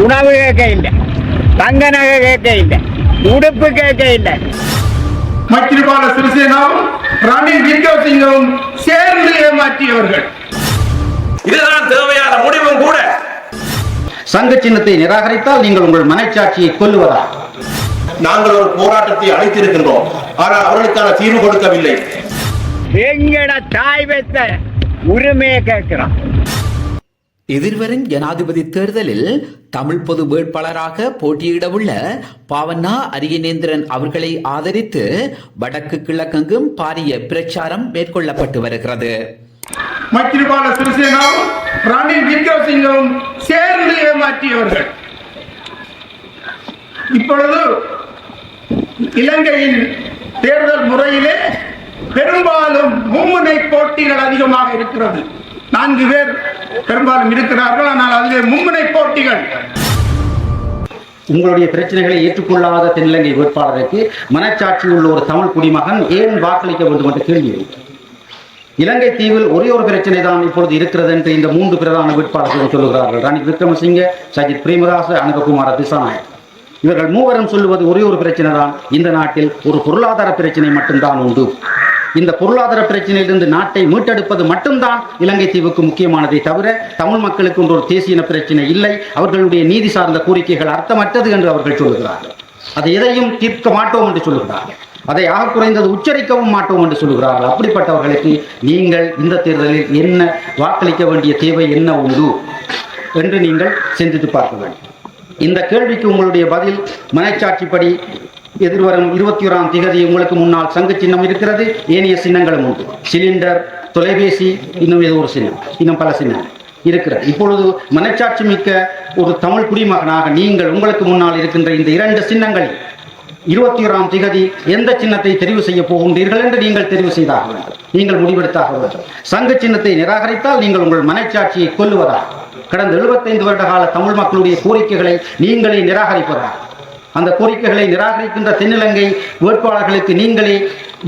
உணவு கேட்க இல்லை, தங்க நகை கேட்க இல்லை, உடுப்பு கேட்க இல்லை. மைத்ரிபால சிறிசேனாவும் ரணில் விக்ரமசிங்கவும் சேர்ந்து ஏமாற்றியவர்கள். இதுதான் தேவையான முடிவும் கூட. சங்க சின்னத்தை நிராகரித்தால் நீங்கள் உங்கள் மனச்சாட்சியை கொல்லுவதா? நாங்கள் ஒரு போராட்டத்தை அழைத்திருக்கின்றோம், ஆனால் அவர்களுக்கான தீர்வு கொடுக்கவில்லை. எங்கட தாய் வைத்த உரிமையை கேட்கிறோம். எதிர்வரும் ஜனாதிபதி தேர்தலில் தமிழ் பொது வேட்பாளராக போட்டியிடவுள்ள பாவண்ணா அரியநேந்திரன் அவர்களை ஆதரித்து வடக்கு கிழக்கெங்கும் பாரிய பிரச்சாரம் மேற்கொள்ளப்பட்டு வருகிறது. மைத்ரிபால சிறிசேனாவும் ரணில் விக்ரமசிங்கவும் சேர்ந்து ஏமாற்றியவர்கள். இப்பொழுது இலங்கையின் தேர்தல் முறையிலே பெரும்பாலும் மும்முனை போட்டிகள் அதிகமாக இருக்கிறது. 4 பேர் பெரும்பாலும் இருக்கிறார்கள், ஆனால் அதிலே மும்முனை போட்டிகள். உங்களுடைய பிரச்சனைகளை ஏற்றுக்கொள்ளாத தென்னிலங்கை வேட்பாளருக்கு மனச்சாட்சி உள்ள ஒரு தமிழ் குடிமகன் ஏன் வாக்களிக்க வேண்டும் என்ற கேள்வி. இலங்கை தீவில் ஒரே ஒரு பிரச்சனை தான் இப்பொழுது இருக்கிறது என்று இந்த 3 பிரதான வேட்பாளர்கள் சொல்லுகிறார்கள். ரணில் விக்ரமசிங்க, சஜித் பிரேமதாச, அனுரகுமார திசாநாயக். இவர்கள் மூவரும் சொல்லுவது ஒரே ஒரு பிரச்சனை தான், இந்த நாட்டில் ஒரு பொருளாதார பிரச்சனை மட்டும்தான் உண்டு. இந்த பொருளாதார பிரச்சனையிலிருந்து நாட்டை மீட்டெடுப்பது மட்டும்தான் இலங்கை தீவுக்கு முக்கியமானதை தவிர தமிழ் மக்களுக்கு ஒரு தேசிய பிரச்சனை இல்லை. அவர்களுடைய நீதி சார்ந்த கோரிக்கைகள் அர்த்தமற்றது என்று அவர்கள் சொல்லுகிறார்கள். அதை எதையும் தீர்க்க மாட்டோம் என்று சொல்லுகிறார்கள். அதை ஆக குறைந்தது உச்சரிக்கவும் மாட்டோம் என்று சொல்லுகிறார்கள். அப்படிப்பட்டவர்களுக்கு நீங்கள் இந்த தேர்தலில் என்ன வாக்களிக்க வேண்டிய தேவை என்ன உண்டு என்று நீங்கள் சிந்தித்து பார்க்க வேண்டும். இந்த கேள்விக்கு உங்களுடைய பதில் மனச்சாட்சிப்படி எதிர்வரும் 21ஆம் திகதி உங்களுக்கு முன்னால் சங்க சின்னம் இருக்கிறது, ஏனைய சின்னங்களும் உண்டு. சிலிண்டர், தொலைபேசி, இன்னும் ஏதோ ஒரு சின்னம், இன்னும் பல சின்னம் இருக்கிறது. இப்பொழுது மனச்சாட்சி மிக்க ஒரு தமிழ் குடிமகனாக நீங்கள் உங்களுக்கு முன்னால் இருக்கின்ற இந்த 2 சின்னங்களில் 21ஆம் திகதி எந்த சின்னத்தை தெரிவு செய்ய போகின்றீர்கள் என்று நீங்கள் தெரிவு செய்தாக வேண்டும். நீங்கள் முடிவெடுத்தாக வேண்டும். சங்க சின்னத்தை நிராகரித்தால் நீங்கள் உங்கள் மனச்சாட்சியை கொல்லுவதா? கடந்த 75 வருட கால தமிழ் மக்களுடைய கோரிக்கைகளை நீங்களே நிராகரிப்பதா? அந்த கோரிக்கைகளை நிராகரிக்கின்ற தென்னிலங்கை வேட்பாளர்களுக்கு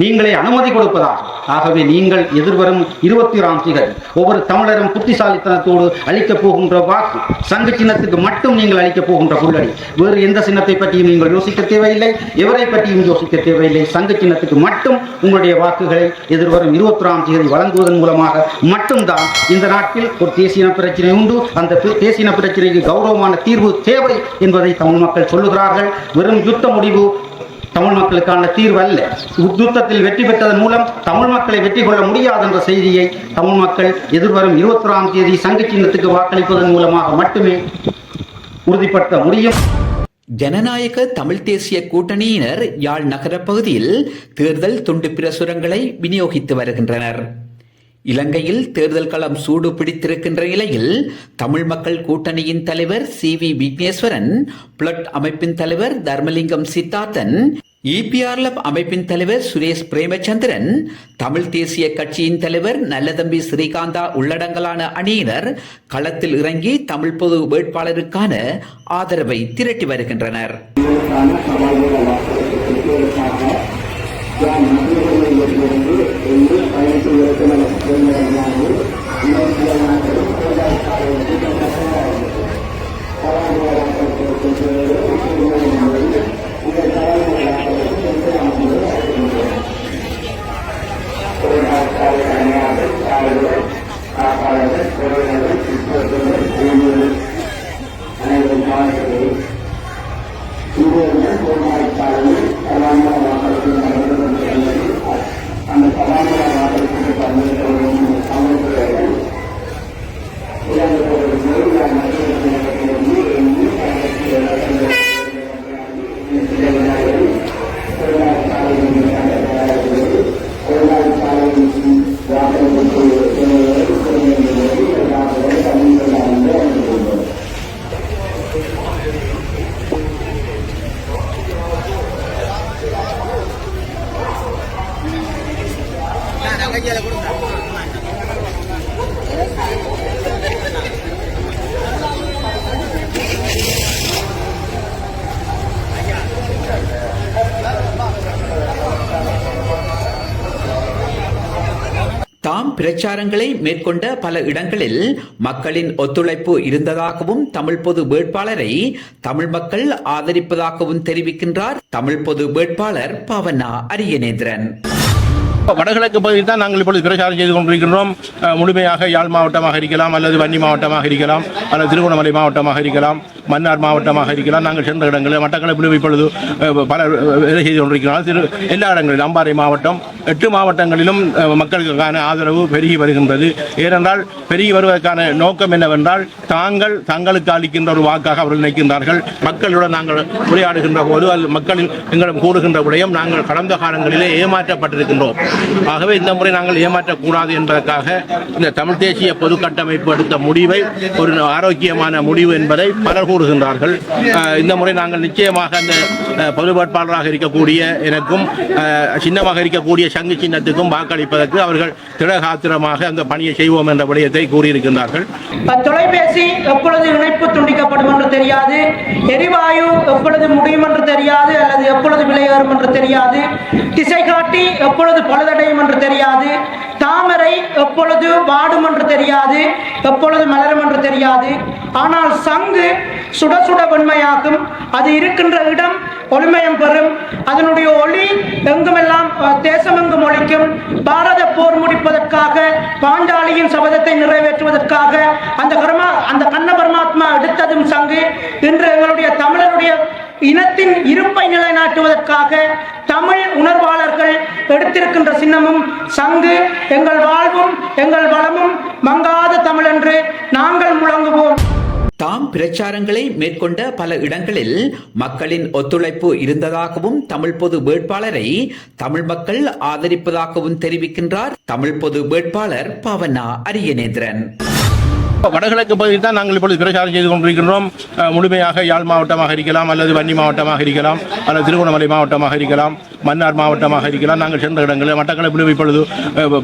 நீங்களே அனுமதி கொடுப்பதா? ஆகவே நீங்கள் எதிர்வரும் 21ஆம் திகதி ஒவ்வொரு தமிழரும் புத்திசாலித்தனத்தோடு அளிக்கப் போகின்ற வாக்கு சங்க சின்னத்துக்கு மட்டும் நீங்கள் அளிக்கப் போகின்ற புள்ளடி. வேறு எந்த சின்னத்தை பற்றியும் நீங்கள் யோசிக்க தேவையில்லை, எவரை பற்றியும் யோசிக்க தேவையில்லை. சங்க சின்னத்துக்கு மட்டும் உங்களுடைய வாக்குகளை எதிர்வரும் 21ஆம் திகதி வழங்குவதன் மூலமாக மட்டும்தான் இந்த நாட்டில் ஒரு தேசிய பிரச்சனை உண்டு. அந்த தேசிய பிரச்சனைக்கு கௌரவமான தீர்வு தேவை என்பதை தமிழ் மக்கள் சொல்லுகிறார்கள். வெறும் யுத்த முடிவு தமிழ் மக்களுக்கான தீர்வு அல்ல. யுத்தத்தில் வெற்றி பெற்றதன் மூலம் தமிழ் மக்களை வெற்றி கொள்ள முடியாது என்ற செய்தியை தமிழ் மக்கள் எதிர்வரும் 21ஆம் தேதி சங்க சின்னத்துக்கு வாக்களிப்பதன் மூலமாக மட்டுமே உறுதிப்படுத்த முடியும். ஜனநாயக தமிழ் தேசிய கூட்டணியினர் யாழ் நகர பகுதியில் தேர்தல் துண்டு பிரசுரங்களை விநியோகித்து வருகின்றனர். இலங்கையில் தேர்தல் களம் சூடு பிடித்திருக்கின்ற நிலையில் தமிழ் மக்கள் கூட்டணியின் தலைவர் CV விக்னேஸ்வரன், பிளட் அமைப்பின் தலைவர் தர்மலிங்கம் சித்தார்த்தன், EPRLF அமைப்பின் தலைவர் சுரேஷ் பிரேமச்சந்திரன், தமிழ் தேசிய கட்சியின் தலைவர் நல்லதம்பி ஸ்ரீகாந்தா உள்ளடங்கலான அணியினர் களத்தில் இறங்கி தமிழ் பொது வேட்பாளருக்கான ஆதரவை திரட்டி வருகின்றனர். தாம் பிரச்சாரங்களை மேற்கொண்ட பல இடங்களில் மக்களின் ஒத்துழைப்பு இருந்ததாகவும் தமிழ் பொது வேட்பாளரை தமிழ் மக்கள் ஆதரிப்பதாகவும் தெரிவிக்கின்றார் தமிழ் பொது வேட்பாளர் பவனா அரியநேந்திரன். வடகிழக்கு பகுதியில் தான் நாங்கள் இப்பொழுது பிரச்சாரம் செய்து கொண்டிருக்கின்றோம். முழுமையாக யாழ் மாவட்டமாக இருக்கலாம், அல்லது வன்னி மாவட்டமாக இருக்கலாம், அல்லது திருகோணமலை மாவட்டமாக இருக்கலாம், மன்னார் மாவட்டமாக இருக்கலாம். நாங்கள் சென்ற இடங்களில் மட்டக்களப்பிலும் இப்பொழுது பல வேலை செய்து கொண்டிருக்கிறோம். எல்லா இடங்களிலும் அம்பாறை மாவட்டம் 8 மாவட்டங்களிலும் மக்களுக்கான ஆதரவு பெருகி வருகின்றது. ஏனென்றால் பெருகி வருவதற்கான நோக்கம் என்னவென்றால் தங்களுக்கு அளிக்கின்ற ஒரு வாக்காக அவர்கள் நினைக்கின்றார்கள். மக்களுடன் நாங்கள் உரையாடுகின்ற போது மக்களில் எங்களிடம் கூடுகின்ற விடயம் நாங்கள் கடந்த காலங்களிலே ஏமாற்றப்பட்டிருக்கின்றோம். ஆகவே இந்த முறை நாங்கள் ஏமாற்றக்கூடாது என்பதற்காக இந்த தமிழ் தேசிய பொது கட்டமைப்பு எடுத்த முடிவை ஒரு ஆரோக்கியமான முடிவு என்பதை பலர் கூறுகின்றார்கள். இந்த முறை நாங்கள் நிச்சயமாக அந்த பொது வேட்பாளராக இருக்கக்கூடிய எனக்கும் சின்னமாக இருக்கக்கூடிய சங்கு சின்னத்துக்கும் வாக்களிப்பதற்கு அவர்கள் திடகாத்திரமாக அந்த பணியை செய்வோம் என்ற விடயத்தை கூறியிருக்கின்றார்கள். தொலைபேசி எப்பொழுது இணைப்பு துண்டிக்கப்படும் என்று தெரியாது, எரிவாயு எப்பொழுது முடியும் என்று தெரியாது, அல்லது எப்பொழுது விலையேறும் என்று தெரியாது, திசை காட்டி எப்பொழுது பழுதடையும் என்று தெரியாது, தாமரை எப்பொழுது வாடும் என்று தெரியாது, எப்பொழுது மலரும் என்று தெரியாது. ஆனால் சங்கு சுட சுட வெண்மையாகும். அது இருக்கின்ற இடம் ஒளிமயம் பெறும். அதனுடைய ஒளி எங்குமெல்லாம் தேசமெங்கும் ஒழிக்கும். பாரத போர் முடிப்பதற்காக, பாஞ்சாலியின் சபதத்தை நிறைவேற்றுவதற்காக அந்த கண்ண பரமாத்மா எடுத்ததும் சங்கு. இன்று எங்களுடைய தமிழருடைய இனத்தின் இருப்பை நிலைநாட்டுவதற்காக தமிழ் உணர்வாளர்கள் எடுத்திருக்கின்ற சின்னமும் சங்கு. எங்கள் வாழ்வும் எங்கள் வளமும் மங்காத தமிழ் என்று நாங்கள் முழங்குவோம். தாம் பிரச்சாரங்களை மேற்கொண்ட பல இடங்களில் மக்களின் ஒத்துழைப்பு இருந்ததாகவும் தமிழ் பொது வேட்பாளரை தமிழ் மக்கள் ஆதரிப்பதாகவும் தெரிவிக்கின்றார் தமிழ் பொது வேட்பாளர் பவனா அரியநேந்திரன். வடகிழக்கு பகுதியில் தான் நாங்கள் இப்பொழுது பிரச்சாரம் செய்து கொண்டிருக்கின்றோம். முழுமையாக யாழ் மாவட்டமாக இருக்கலாம், அல்லது வன்னி மாவட்டமாக இருக்கலாம், அல்லது திருகோணமலை மாவட்டமாக இருக்கலாம், மன்னார் மாவட்டமாக இருக்கலாம். நாங்கள் சென்ற இடங்களில் மட்டக்களப்பிலும் இப்பொழுது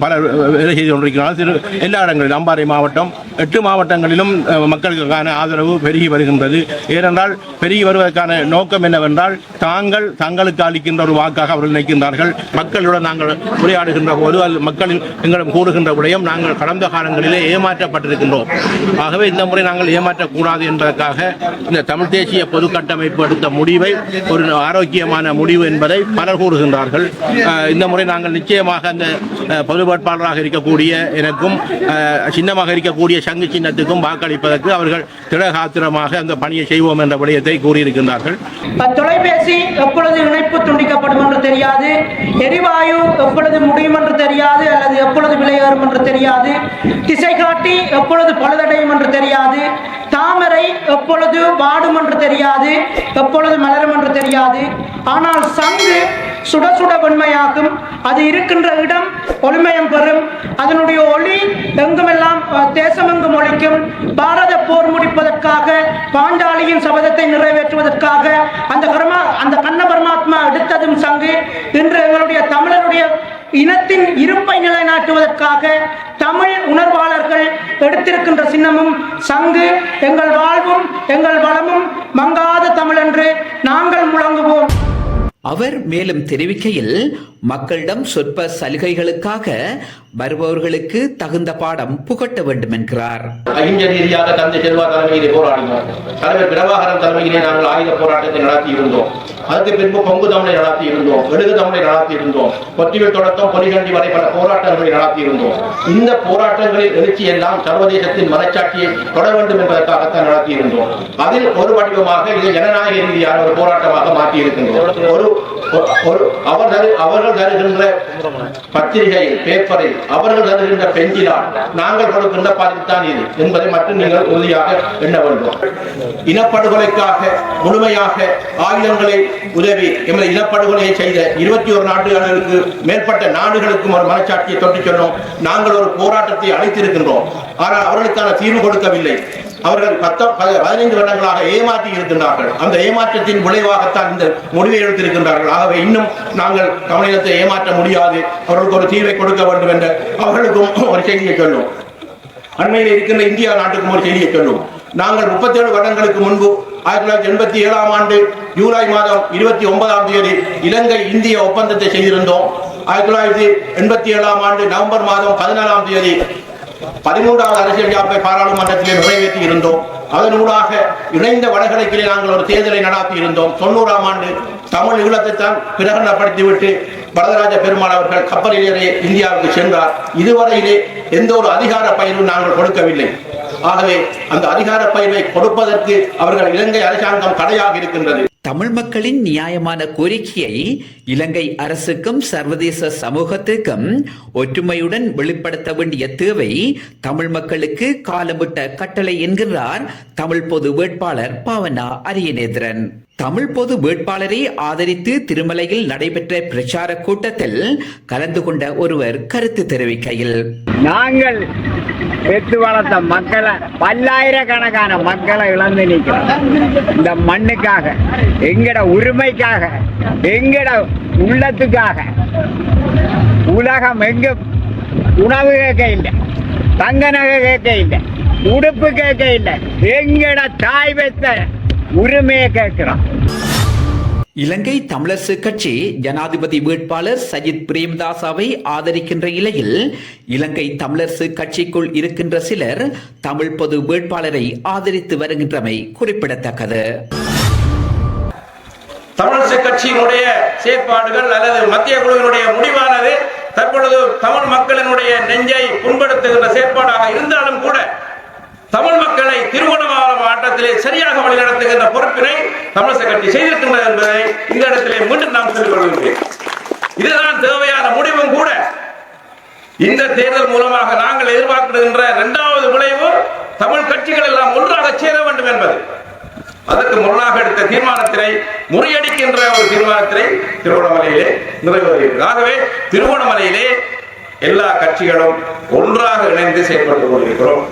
பல வேலை செய்து கொண்டிருக்கிறோம். எல்லா இடங்களிலும் அம்பாறை மாவட்டம் 8 மாவட்டங்களிலும் மக்களுக்கான ஆதரவு பெருகி வருகின்றது. ஏனென்றால் பெருகி வருவதற்கான நோக்கம் என்னவென்றால் தங்களுக்கு அளிக்கின்ற ஒரு வாக்காக அவர்கள் நினைக்கின்றார்கள். மக்களுடன் நாங்கள் உரையாடுகின்ற போது மக்களில் எங்களிடம் கூடுகின்ற விடயம் நாங்கள் கடந்த காலங்களிலே ஏமாற்றப்பட்டிருக்கின்றோம். ஆகவே இந்த முறை நாங்கள் ஏமாற்றக்கூடாது என்பதற்காக இந்த தமிழ் தேசிய பொது கட்டமைப்பு எடுத்த முடிவை ஒரு ஆரோக்கியமான முடிவு என்பதை பலர் கூறுகின்றார்கள். இந்த முறை நாங்கள் நிச்சயமாக அந்த பொது வேட்பாளராக இருக்கக்கூடிய எனக்கும் சின்னமாக இருக்கக்கூடிய சங்கு சின்னத்துக்கும் வாக்களிப்பதற்கு அவர்கள் திடகாத்திரமாக அந்த பணியை செய்வோம் என்ற விடயத்தை கூறியிருக்கின்றார்கள். தொலைபேசி எப்பொழுது இணைப்பு துண்டிக்கப்படும் என்று தெரியாது, எரிவாயு எப்பொழுது முடியும் என்று தெரியாது, அல்லது எப்பொழுது விலையேறும் என்று தெரியாது, திசை காட்டி எப்பொழுது பழுதடையும் என்று தெரியாது, தாமரை எப்பொழுது வாடும் என்று தெரியாது, எப்பொழுது மலரும் என்று தெரியாது. ஆனால் சங்கு சுட சுட வெண்மையாகும். அது இருக்கின்ற இடம் ஒளிமயம் பெறும். அதனுடைய ஒளி எங்குமெல்லாம் தேசமெங்கும் ஒழிக்கும். பாரத போர் முடிப்பதற்காக, பாஞ்சாலியின் சபதத்தை நிறைவேற்றுவதற்காக அந்த கண்ண பரமாத்மா எடுத்ததும் சங்கு. இன்று எங்களுடைய தமிழருடைய இனத்தின் இருப்பை நிலைநாட்டுவதற்காக தமிழ் உணர்வாளர்கள் எடுத்திருக்கின்ற சின்னமும் சங்கு. எங்கள் வாழ்வும் எங்கள் வளமும் மங்காத தமிழ் என்று நாங்கள் முழங்குவோம். அவர் மேலும் தெரிவிக்கையில், மக்களிடம் சொற்ப சலுகைகளுக்காக வருபவர்களுக்கு தகுந்த பாடம் புகட்ட வேண்டும் என்கிறார். அகிம்ச ரீதியாக தந்தை செல்வா தலைமையிலே போராடினார். தலைவர் பிரபாகரன் தலைமையிலே நாங்கள் ஆயுத போராட்டத்தை நடத்தி இருந்தோம். அதற்கு பின்பு பொங்கு தமிழை நடத்தி இருந்தோம், எழுது தமிழை நடத்தி இருந்தோம், கொத்திவில் தொடக்கம் பொலிகண்டி வரை பல போராட்டங்களை நடத்தி இருந்தோம். இந்த போராட்டங்களில் எழுச்சி எல்லாம் சர்வதேசத்தின் மனச்சாட்சியை தொட வேண்டும் என்பதற்காகத்தான் நடத்தி இருந்தோம். அதில் ஒரு வடிவமாக இது ஜனநாயக ரீதியான ஒரு போராட்டமாக மாற்றி இருக்கின்றோம். அவர்கள் தருகின்ற பத்திரிகையில், பேப்பரில், அவர்கள் தருகின்ற பெஞ்சிலால் நாங்கள் கொடுக்கின்ற பதில்தான் இது என்பதை மட்டும் நீங்கள் உறுதியாக எண்ண வேண்டும். இனப்படுகொலைக்காக முழுமையாக ஆயுதங்களை உதவி எமது இனப்படுகொலையை செய்த 21 நாடுகளுக்கு மேற்பட்ட நாடுகளுக்கும் ஒரு மனச்சாட்சியை தொட்டு சொன்னோம். நாங்கள் ஒரு போராட்டத்தை அழைத்திருக்கின்றோம். ஆனால் அவர்களுக்கான தீர்வு கொடுக்கவில்லை. அவர்கள் 15 வருடங்களாக ஏமாற்றி இருக்கின்றார்கள். அந்த ஏமாற்றத்தின் விளைவாகத்தான் இந்த முடிவை எடுத்திருக்கின்றார்கள். ஆகவே இன்னும் நாங்கள் தமிழகத்தை ஏமாற்ற முடியாது, அவர்களுக்கு ஒரு தீர்வை கொடுக்க வேண்டும் என்ற அவர்களுக்கும் ஒரு செய்தியை சொல்லும். அண்மையில் இருக்கின்ற இந்தியா நாட்டுக்கும் ஒரு செய்தியை சொல்லும். நாங்கள் 37 வருடங்களுக்கு முன்பு 1987 ஆண்டு ஜூலை மாதம் 29ஆம் தேதி இலங்கை இந்திய ஒப்பந்தத்தை செய்திருந்தோம். 1987 நவம்பர் மாதம் 14ஆம் தேதி 13வது அரசியல் யாப்பை பாராளுமன்றத்திலே நிறைவேற்றி இருந்தோம். அதனூடாக இணைந்த வடகிழக்கிலே நாங்கள் ஒரு தேர்தலை நடத்தி இருந்தோம். 90ஆம் ஆண்டு தமிழ் ஈழத்தை தான் பிரகடனப்படுத்திவிட்டு வரதராஜ பெருமாள் அவர்கள் கப்பலிலேயே இந்தியாவுக்கு சென்றார். இதுவரையிலே எந்த ஒரு அதிகார பயிரும் நாங்கள் கொடுக்கவில்லை. ஆகவே அந்த அதிகார பயிரை கொடுப்பதற்கு அவர்கள் இலங்கை அரசாங்கம் தடையாக இருக்கின்றது. தமிழ் மக்களின் நியாயமான கோரிக்கையை இலங்கை அரசுக்கும் சர்வதேச சமூகத்துக்கும் ஒற்றுமையுடன் வெளிப்படுத்த வேண்டிய தேவை தமிழ் மக்களுக்கு காலமிட்ட கட்டளை என்கிறார் தமிழ் பொது வேட்பாளர் பாவனா அரியநேந்திரன். தமிழ் பொது வேட்பாளரை ஆதரித்து திருமலையில் நடைபெற்ற பிரச்சார கூட்டத்தில் கலந்து கொண்ட ஒருவர் கருத்து தெரிவிக்கையில், நாங்கள் பெற்று வளர்த்த மக்களை, பல்லாயிரக்கணக்கான மக்களை இழந்து நிற்கிறோம். இந்த மண்ணுக்காக, எங்கட உரிமைக்காக, எங்கட உள்ளத்துக்காக. உலகம் எங்க உணவு கேட்க இல்லை, தங்க நகை கேட்க இல்லை, உடுப்பு கேட்க இல்லை, எங்கட தாய் பெற்ற உரிமையை கேட்கிறோம். இலங்கை தமிழரசு கட்சி ஜனாதிபதி வேட்பாளர் சஜித் பிரேமதாசவை ஆதரிக்கின்ற நிலையில் இலங்கை தமிழரசு கட்சிக்குள் இருக்கின்ற சிலர் தமிழ் பொது வேட்பாளரை ஆதரித்து வருகின்றமை குறிப்பிடத்தக்கது. தமிழரசு கட்சியினுடைய செயற்பாடுகள் அல்லது மத்திய குழுவினுடைய முடிவானது தற்பொழுது தமிழ் மக்களினுடைய நெஞ்சை புண்படுத்துகின்ற செயற்பாடாக இருந்தாலும் கூட தமிழ் மக்களை திருகோணமலை மாவட்டத்திலே சரியாக வழிநடத்துகின்ற பொறுப்பினை தமிழரசு கட்சி செய்திருக்கின்றது என்பதை இந்த இடத்திலே மீண்டும் நாம் சொல்லிக் கொள்கின்றேன். இதுதான் தேவையான முடிவும் கூட. இந்த தேர்தல் மூலமாக நாங்கள் எதிர்பார்க்கின்ற இரண்டாவது விளைவு தமிழ் கட்சிகள் எல்லாம் ஒன்றாக சேர வேண்டும் என்பது. அதற்கு முன்னாக எடுத்த தீர்மானத்தினை முறியடிக்கின்ற ஒரு தீர்மானத்தினை திருகோணமலையிலே நிறைவேறுகிறது. ஆகவே திருகோணமலையிலே எல்லா கட்சிகளும் ஒன்றாக இணைந்து செயல்பட்டுக் கொண்டிருக்கிறோம்.